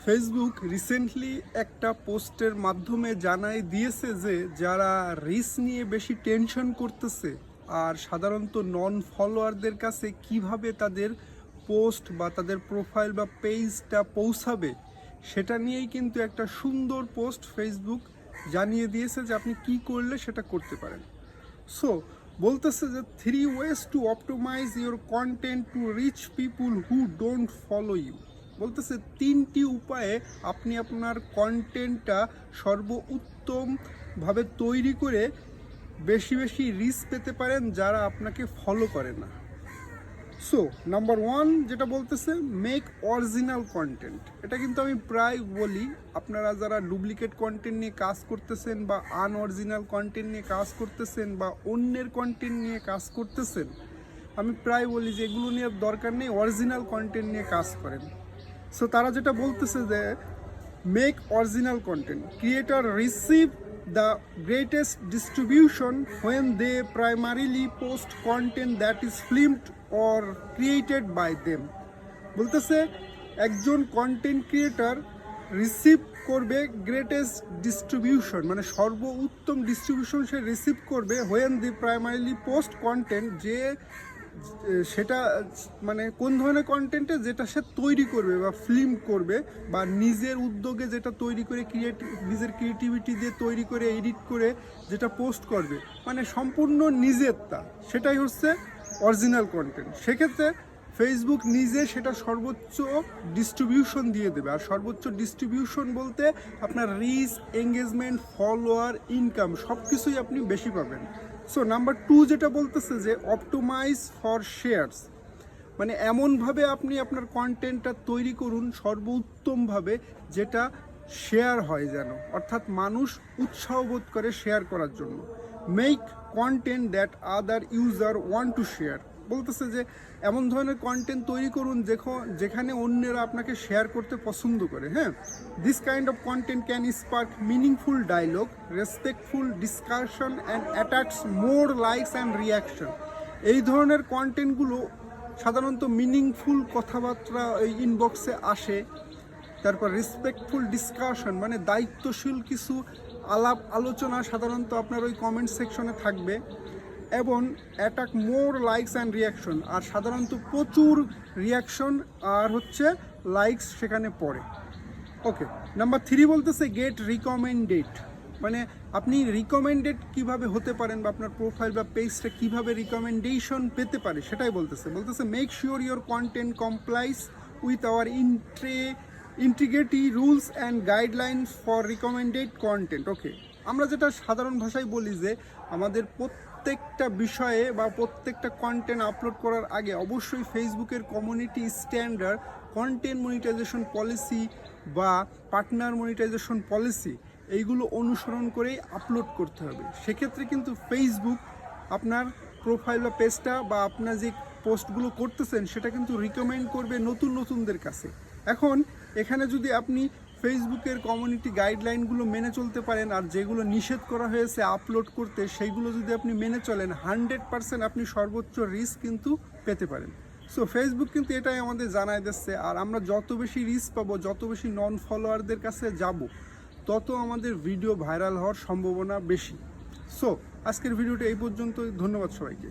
Facebook recently একটা পোস্টের মাধ্যমে জানাই দিয়েছে যে যারা রিস্ক নিয়ে বেশি টেনশন করতেছে আর সাধারণত নন ফলোয়ারদের কাছে কিভাবে তাদের পোস্ট বা তাদের প্রোফাইল বা পেজটা পৌঁছাবে সেটা নিয়েই কিন্তু একটা সুন্দর পোস্ট ফেসবুক জানিয়ে দিয়েছে যে আপনি কি করলে সেটা করতে পারেন। সো বলতেছে যে 3 ways to optimize your content to reach people who don't follow you। বলতেছে 3টি উপায়ে আপনি আপনার কন্টেন্টটা সর্বোত্তমভাবে তৈরি করে বেশি বেশি রিচ পেতে পারেন যারা আপনাকে ফলো করে না। সো নাম্বার 1 যেটা বলতেছে মেক অরিজিনাল কন্টেন্ট। এটা কিন্তু আমি প্রায় বলি, আপনারা যারা ডুপ্লিকেট কন্টেন্ট নিয়ে কাজ করতেছেন বা আনঅরিজিনাল কন্টেন্ট নিয়ে কাজ করতেছেন বা অন্যের কন্টেন্ট নিয়ে কাজ করতেছেন, আমি প্রায় বলি যে এগুলো নিয়ে দরকার নেই, অরিজিনাল কন্টেন্ট নিয়ে কাজ করেন। সো তারা যেটা বলতেছে যে make original content, creator receive the greatest distribution when they primarily post content that is filmed or created by them। বলতেছে একজন কন্টেন্ট ক্রিয়েটর রিসিভ করবে গ্রেটেস্ট ডিস্ট্রিবিউশন, মানে সর্বোত্তম ডিস্ট্রিবিউশন সে রিসিভ করবে when they primarily post content, যে সেটা মানে কোন ধরনের কন্টেন্টে যেটা সে তৈরি করবে বা ফিল্ম করবে বা নিজের উদ্যোগে যেটা তৈরি করে নিজের ক্রিয়েটিভিটি দিয়ে তৈরি করে এডিট করে যেটা পোস্ট করবে, মানে সম্পূর্ণ নিজেরটা, সেটাই হচ্ছে অরিজিনাল কন্টেন্ট। সেক্ষেত্রে ফেসবুক নিজে সেটা সর্বোচ্চ ডিস্ট্রিবিউশন দিয়ে দেবে। আর সর্বোচ্চ ডিস্ট্রিবিউশন বলতে আপনার রিচ, এঙ্গেজমেন্ট, ফলোয়ার, ইনকাম সব কিছুই আপনি বেশি পাবেন। সো নাম্বার 2 যেটা বলতেছে যে অপটিমাইজ ফর শেয়ারস, মানে এমনভাবে আপনি আপনার কন্টেন্টটা তৈরি করুন সর্বোত্তমভাবে যেটা শেয়ার হয় যেন, অর্থাৎ মানুষ উৎসাহ বোধ করে শেয়ার করার জন্য। Make content that other user want to share. বলতেছে যে এমন ধরনের কন্টেন্ট তৈরি করুন যেখানে অন্যরা আপনাকে শেয়ার করতে পছন্দ করে। হ্যাঁ, this kind of content can spark meaningful dialogue, respectful discussion and attracts more likes and reaction. এই ধরনের কন্টেন্টগুলো সাধারণত মিনিংফুল কথাবার্তা এই ইনবক্সে আসে। তারপর রেসপেক্টফুল ডিসকাশন, মানে দায়িত্বশীল কিছু আলাপ আলোচনা সাধারণত আপনার ওই কমেন্ট সেকশনে থাকবে। এবং attack more likes and reaction, আর সাধারণত প্রচুর রিয়াকশন আর হচ্ছে লাইকস সেখানে পড়ে। ওকে, নাম্বার 3 বলতেছে গেট রিকমেন্ডেড, মানে আপনি রিকমেন্ডেড কিভাবে হতে পারেন বা আপনার প্রোফাইল বা পেজটা কিভাবে রিকমেন্ডেশন পেতে পারে সেটাই বলতেছে make sure your content complies with our integrity rules and guidelines for recommended content. Okay, আমরা যেটা সাধারণ ভাষায় বলি যে আমাদের প্রত্যেকটা বিষয়ে বা প্রত্যেকটা কন্টেন্ট আপলোড করার আগে অবশ্যই ফেসবুকের community standard content monetisation policy বা পার্টনার মনিটাইজেশন পলিসি এইগুলো অনুসরণ করেই আপলোড করতে হবে। সেক্ষেত্রে কিন্তু ফেসবুক আপনার প্রোফাইল বা পেজটা বা আপনার যে পোস্টগুলো করতেছেন সেটা কিন্তু রিকমেন্ড করবে নতুনদের কাছে। এখন এখানে যদি আপনি ফেসবুকের কমিউনিটি গাইডলাইনগুলো মেনে চলতে পারেন আর যেগুলো নিষেধ করা হয়েছে আপলোড করতে সেইগুলো যদি আপনি মেনে চলেন 100% আপনি সর্বোচ্চ রিচ কিন্তু পেতে পারেন। সো ফেসবুক কিন্তু এটাই আমাদের জানাই দিচ্ছে। আর আমরা যত বেশি রিচ পাবো, যত বেশি নন ফলোয়ারদের কাছে যাব, তত আমাদের ভিডিও ভাইরাল হওয়ার সম্ভাবনা বেশি। সো আজকের ভিডিওটা এই পর্যন্ত। ধন্যবাদ সবাইকে।